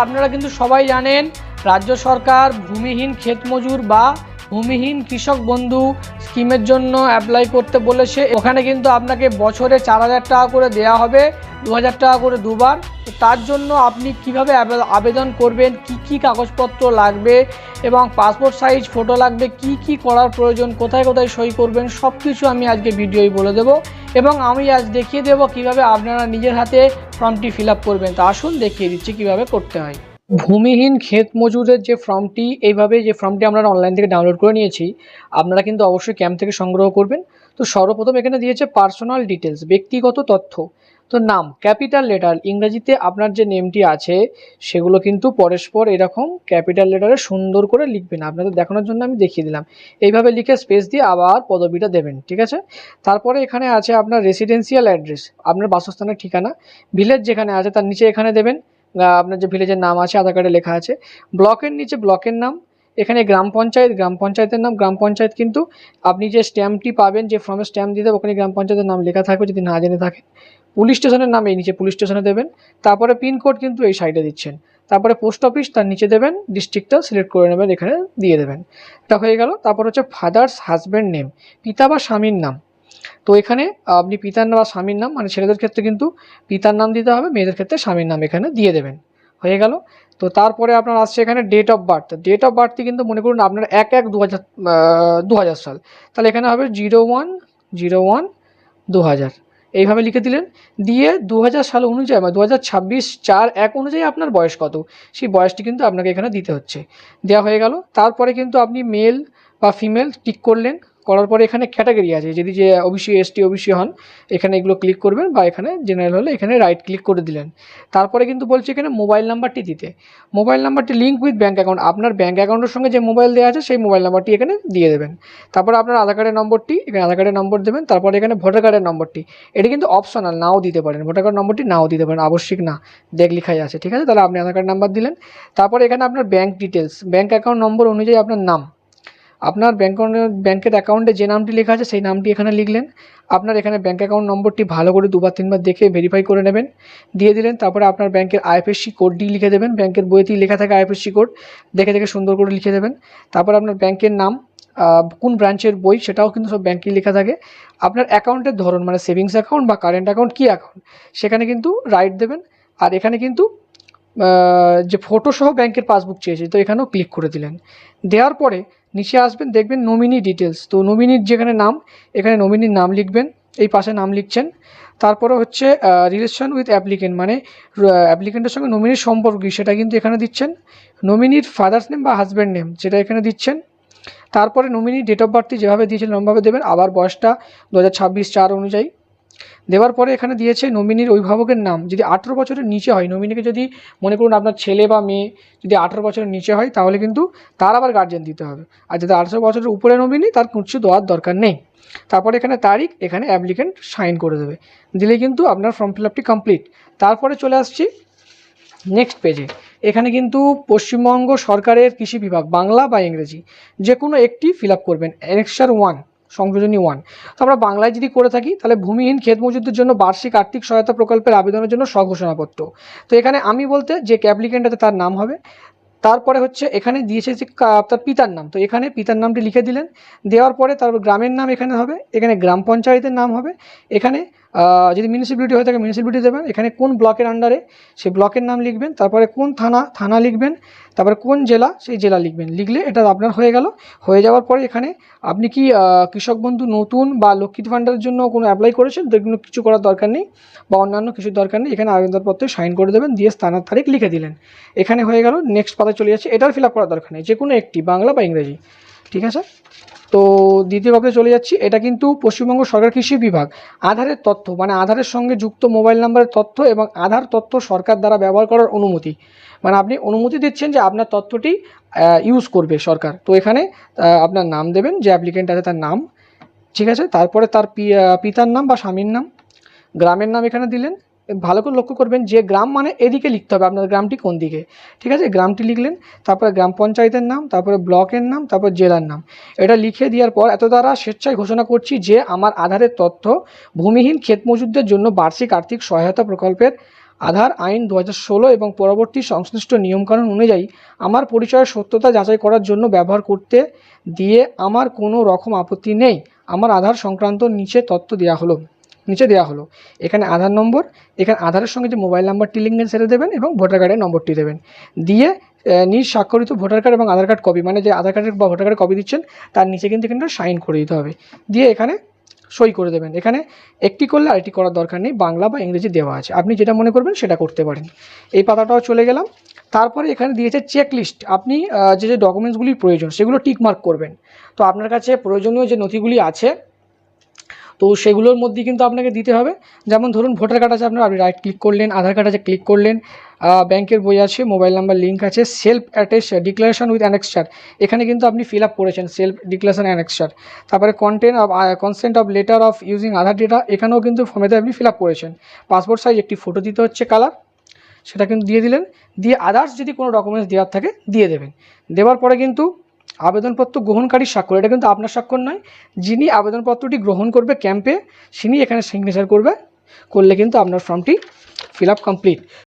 আপনারা কিন্তু সবাই জানেন রাজ্য সরকার ভূমিহীন ক্ষেত মজুর বা ভূমিহীন কৃষক বন্ধু স্কিমের জন্য অ্যাপ্লাই করতে বলেছে। ওখানে কিন্তু আপনাকে বছরে 4,000 টাকা করে দেওয়া হবে, 2,000 টাকা করে দুবার। তো তার জন্য আপনি কিভাবে আবেদন করবেন, কি কাগজপত্র লাগবে এবং পাসপোর্ট সাইজ ফটো লাগবে, কি করার প্রয়োজন, কোথায় কোথায় সই করবেন, সব কিছু আমি আজকে ভিডিওই বলে দেবো এবং আমি আজ দেখিয়ে দেবো কিভাবে আপনারা নিজের হাতে ফর্মটি ফিল আপ করবেন। তো আসুন দেখিয়ে দিচ্ছি কিভাবে করতে হয়। ভূমিহীন ক্ষেত মজুরের যে ফর্মটি, এইভাবে যে ফর্মটি আমরা অনলাইন থেকে ডাউনলোড করে নিয়েছি, আপনারা কিন্তু অবশ্যই ক্যাম্প থেকে সংগ্রহ করবেন। তো সর্বপ্রথম এখানে দিয়েছে পার্সোনাল ডিটেলস, ব্যক্তিগত তথ্য। তো নাম ক্যাপিটাল লেটার, ইংরেজিতে আপনার যে নেমটি আছে সেগুলো কিন্তু পরস্পর এরকম ক্যাপিটাল লেটারে সুন্দর করে লিখবেন। আপনাদের দেখানোর জন্য আমি দেখিয়ে দিলাম। এইভাবে লিখে স্পেস দিয়ে আবার পদবিটা দেবেন, ঠিক আছে। তারপরে এখানে আছে আপনার রেসিডেন্সিয়াল অ্যাড্রেস, আপনার বাসস্থানের ঠিকানা। ভিলেজ যেখানে আছে তার নিচে এখানে দেবেন আপনার যে ভিলেজের নাম আছে, আধার কার্ডে লেখা আছে। ব্লকের নিচে ব্লকের নাম, এখানে গ্রাম পঞ্চায়েতের নাম। গ্রাম পঞ্চায়েত কিন্তু আপনি যে স্ট্যাম্পটি পাবেন, যে ফর্মে স্ট্যাম্প দিতে ওখানে গ্রাম পঞ্চায়েতের নাম লেখা থাকবে যদি না জেনে থাকেন। পুলিশ স্টেশনের নাম এই নিচে পুলিশ স্টেশনে দেবেন। তারপরে পিনকোড কিন্তু এই সাইডে দিচ্ছেন। তারপরে পোস্ট অফিস তার নিচে দেবেন, ডিস্ট্রিক্টটা সিলেক্ট করে নেবেন, এখানে দিয়ে দেবেন। এটা হয়ে গেল। তারপর হচ্ছে ফাদার্স হাজব্যান্ড নেম, পিতা বা স্বামীর নাম। তো এখানে আপনি পিতার বা স্বামীর নাম, মানে ছেলেদের ক্ষেত্রে কিন্তু পিতার নাম দিতে হবে, মেয়েদের ক্ষেত্রে স্বামীর নাম এখানে দিয়ে দেবেন। হয়ে গেল। তো তারপরে আপনার আসছে এখানে date of birth. Date of বার্থটি কিন্তু মনে করুন আপনার 1/1/2000 সাল, তাহলে এখানে হবে 01/01/2000, এইভাবে লিখে দিলেন। দিয়ে 2000 সাল অনুযায়ী বা 2026/4/1 অনুযায়ী আপনার বয়স কত, সেই বয়সটি কিন্তু আপনাকে এখানে দিতে হচ্ছে। দেওয়া হয়ে গেল। তারপরে কিন্তু আপনি মেল বা ফিমেল টিক করলেন। করার পরে এখানে ক্যাটাগরি আছে, যদি যে ওবিসি এসটি ওবিসি হন এখানে এগুলো ক্লিক করবেন, বা এখানে জেনারেল হলে এখানে রাইট ক্লিক করে দিলেন। তারপরে কিন্তু বলছে এখানে মোবাইল নাম্বারটি দিতে। মোবাইল নাম্বারটি লিঙ্ক উইথ ব্যাঙ্ক অ্যাকাউন্ট, আপনার ব্যাঙ্ক অ্যাকাউন্টের সঙ্গে যে মোবাইল দেওয়া আছে সেই মোবাইল নাম্বারটি এখানে দিয়ে দেবেন। তারপরে আপনার আধার কার্ডের নম্বরটি, এখানে আধার কার্ডের নম্বর দেবেন। তারপরে এখানে ভোটার কার্ডের নম্বরটি, এটি কিন্তু অপশনাল, নাও দিতে পারেন, ভোটার কার্ড নম্বরটি নাও দিতে পারেন, আবশ্যিক না, দেখ লেখাই আছে, ঠিক আছে। তাহলে আপনি আধার কার্ড নাম্বার দিলেন। তারপরে এখানে আপনার bank details, bank account number অনুযায়ী আপনার নাম, আপনার ব্যাংকের অ্যাকাউন্টে যে নামটি লেখা আছে সেই নামটি এখানে লিখলেন। আপনার এখানে ব্যাঙ্ক অ্যাকাউন্ট নম্বরটি ভালো করে 2-3বার দেখে ভেরিফাই করে নেবেন, দিয়ে দিলেন। তারপরে আপনার ব্যাংকের আইএফএসসি কোডটি লিখে দেবেন, ব্যাংকের বইতেই লেখা থাকে আইএফএসসি কোড, দেখে দেখে সুন্দর করে লিখে দেবেন। তারপর আপনার ব্যাংকের নাম, কোন ব্রাঞ্চের বই সেটাও কিন্তু সব ব্যাংকেই লেখা থাকে। আপনার অ্যাকাউন্টের ধরন, মানে সেভিংস অ্যাকাউন্ট বা কারেন্ট অ্যাকাউন্ট, কী অ্যাকাউন্ট সেখানে কিন্তু রাইট দেবেন। আর এখানে কিন্তু যে ফটো সহ ব্যাংকের পাসবুক চেয়েছে, তো এখানেও ক্লিক করে দিলেন। দেওয়ার পরে নিচে আসবেন, দেখবেন নমিনি ডিটেলস। তো নমিনির যেখানে নাম, এখানে নমিনির নাম লিখবেন, এই পাশে নাম লিখছেন। তারপরে হচ্ছে রিলেশন উইথ অ্যাপ্লিকেন্ট, মানে অ্যাপ্লিকেন্টের সঙ্গে নমিনির সম্পর্ক কী সেটা কিন্তু এখানে দিচ্ছেন। নমিনির ফাদার্স নেম বা হাজব্যান্ড নেম সেটা এখানে দিচ্ছেন। তারপরে নমিনি ডেট অফ বার্থটি যেভাবে দিয়েছিলেন ওরমভাবে দেবেন, আবার বয়সটা 2026/4 অনুযায়ী দেওয়ার পরে এখানে দিয়েছে নমিনির অভিভাবকের নাম, যদি 18 বছরের নিচে হয়, নমিনিকে যদি মনে করুন আপনার ছেলে বা মেয়ে যদি 18 বছরের নিচে হয় তাহলে কিন্তু তার আবার গার্জেন দিতে হবে, আর যদি 18 বছরের উপরে নমিনি তার কিছু দেওয়ার দরকার নেই। তারপরে এখানে তারিখ, এখানে অ্যাপ্লিকেন্ট সাইন করে দেবে, দিলে কিন্তু আপনার ফর্ম ফিল আপটি কমপ্লিট। তারপরে চলে আসছি নেক্সট পেজে। এখানে কিন্তু পশ্চিমবঙ্গ সরকারের কৃষি বিভাগ বাংলা বা ইংরেজি যে কোনো একটি ফিল আপ করবেন। অ্যানেক্সার 1 সংযোজনী 1। তো আমরা বাংলায় যদি করে থাকি তাহলে ভূমিহীন ক্ষেত মজুরদের জন্য বার্ষিক আর্থিক সহায়তা প্রকল্পের আবেদনের জন্য স্বঘোষণাপত্র। তো এখানে আমি বলতে যে অ্যাপ্লিকেন্ট আছে তার নাম হবে। তারপরে হচ্ছে এখানে দিয়েছে যে তার পিতার নাম, তো এখানে পিতার নামটি লিখে দিলেন। দেওয়ার পরে তারপর গ্রামের নাম এখানে হবে, এখানে গ্রাম পঞ্চায়েতের নাম হবে। এখানে যদি মিউনিসিপ্যালিটি হয়ে থাকে মিউনিসিপ্যালিটি দেবেন, এখানে কোন ব্লকের আন্ডারে সেই ব্লকের নাম লিখবেন। তারপরে কোন থানা লিখবেন। তারপরে কোন জেলা সেই জেলা লিখবেন। লিখলে এটা আপনার হয়ে গেল। হয়ে যাওয়ার পরে এখানে আপনি কি কৃষক বন্ধু নতুন বা লক্ষ্মীর ভাণ্ডারের জন্য কোনো অ্যাপ্লাই করেছেন, যেগুলো কিছু করার দরকার নেই বা অন্যান্য কিছুর দরকার নেই। এখানে আবেদনপত্রে সাইন করে দেবেন, দিয়ে স্থানার তারিখ লিখে দিলেন। এখানে হয়ে গেল। নেক্সট পাতায় চলে যাচ্ছে, এটার ফিল আপ করার দরকার নেই, যে কোনো একটি বাংলা বা ইংরেজি, ঠিক আছে। তো দ্বিতীয় ভাগে চলে যাচ্ছি। এটা কিন্তু পশ্চিমবঙ্গ সরকার কৃষি বিভাগ আধারের তথ্য, মানে আধারের সঙ্গে যুক্ত মোবাইল নাম্বারের তথ্য এবং আধার তথ্য সরকার দ্বারা ব্যবহার করার অনুমতি, মানে আপনি অনুমতি দিচ্ছেন যে আপনার তথ্যটি ইউজ করবে সরকার। তো এখানে আপনার নাম দেবেন, যে অ্যাপ্লিকেন্ট আছে তার নাম, ঠিক আছে। তারপরে তার পিতার নাম বা স্বামীর নাম, গ্রামের নাম এখানে দিলেন। ভালো করে লক্ষ্য করবেন যে গ্রাম মানে এদিকে লিখতে হবে, আপনার গ্রামটি কোন দিকে, ঠিক আছে। গ্রামটি লিখলেন, তারপরে গ্রাম পঞ্চায়েতের নাম, তারপরে ব্লকের নাম, তারপর জেলার নাম। এটা লিখে দেওয়ার পর এত দ্বারা স্বেচ্ছায় ঘোষণা করছি যে আমার আধারের তথ্য ভূমিহীন ক্ষেত মজুরদের জন্য বার্ষিক আর্থিক সহায়তা প্রকল্পের আধার আইন 2016 এবং পরবর্তী সংশ্লিষ্ট নিয়মকানুন অনুযায়ী আমার পরিচয়ের সত্যতা যাচাই করার জন্য ব্যবহার করতে দিয়ে আমার কোনো রকম আপত্তি নেই। আমার আধার সংক্রান্ত নিচে দেওয়া হলো এখানে আধার নম্বর, এখানে আধারের সঙ্গে যে মোবাইল নাম্বারটি লিঙ্ক সেটা দেবেন এবং ভোটার কার্ডের নম্বরটি দেবেন, দিয়ে নিজ স্বাক্ষরিত ভোটার কার্ড এবং আধার কার্ড কপি, মানে যে আধার কার্ডের বা ভোটার কার্ডের কপি দিচ্ছেন তার নিচে কিন্তু এখানে সাইন করে দিতে হবে, দিয়ে এখানে সই করে দেবেন। এখানে একটি করলে আরেকটি করার দরকার নেই, বাংলা বা ইংরেজি দেওয়া আছে, আপনি যেটা মনে করবেন সেটা করতে পারেন। এই পাতাটাও চলে গেলাম। তারপরে এখানে দিয়েছে চেক লিস্ট, আপনি যে ডকুমেন্টসগুলির প্রয়োজন সেগুলো টিক মার্ক করবেন। তো আপনার কাছে প্রয়োজনীয় যে নথিগুলি আছে তো সেগুলোর মধ্যে কিন্তু আপনাকে দিতে হবে। যেমন ধরুন ভোটার কার্ড আছে আপনার, আপনি রাইট ক্লিক করলেন, আধার কার্ড আছে ক্লিক করলেন, ব্যাংকের বই আছে, মোবাইল নাম্বার লিঙ্ক আছে, self attest declaration with annexure, এখানে কিন্তু আপনি ফিল আপ করেছেন সেলফ ডিক্লারেশন অ্যানেক্সচার। তারপরে consent of letter of using Aadhaar data, এখানেও কিন্তু ফর্মেতে আপনি ফিল আপ করেছেন। পাসপোর্ট সাইজ একটি ফটো দিতে হচ্ছে কালার, সেটা কিন্তু দিয়ে দিলেন। দিয়ে আদার্স যদি কোনো ডকুমেন্টস দেওয়ার থাকে দিয়ে দেবেন। দেওয়ার পরে কিন্তু আবেদনপত্র গ্রহণকারীর স্বাক্ষর, এটা কিন্তু আপনার স্বাক্ষর নয়, যিনি আবেদনপত্রটি গ্রহণ করবে ক্যাম্পে তিনি এখানে সিগনেচার করলে কিন্তু আপনার ফর্মটি ফিল আপ কমপ্লিট।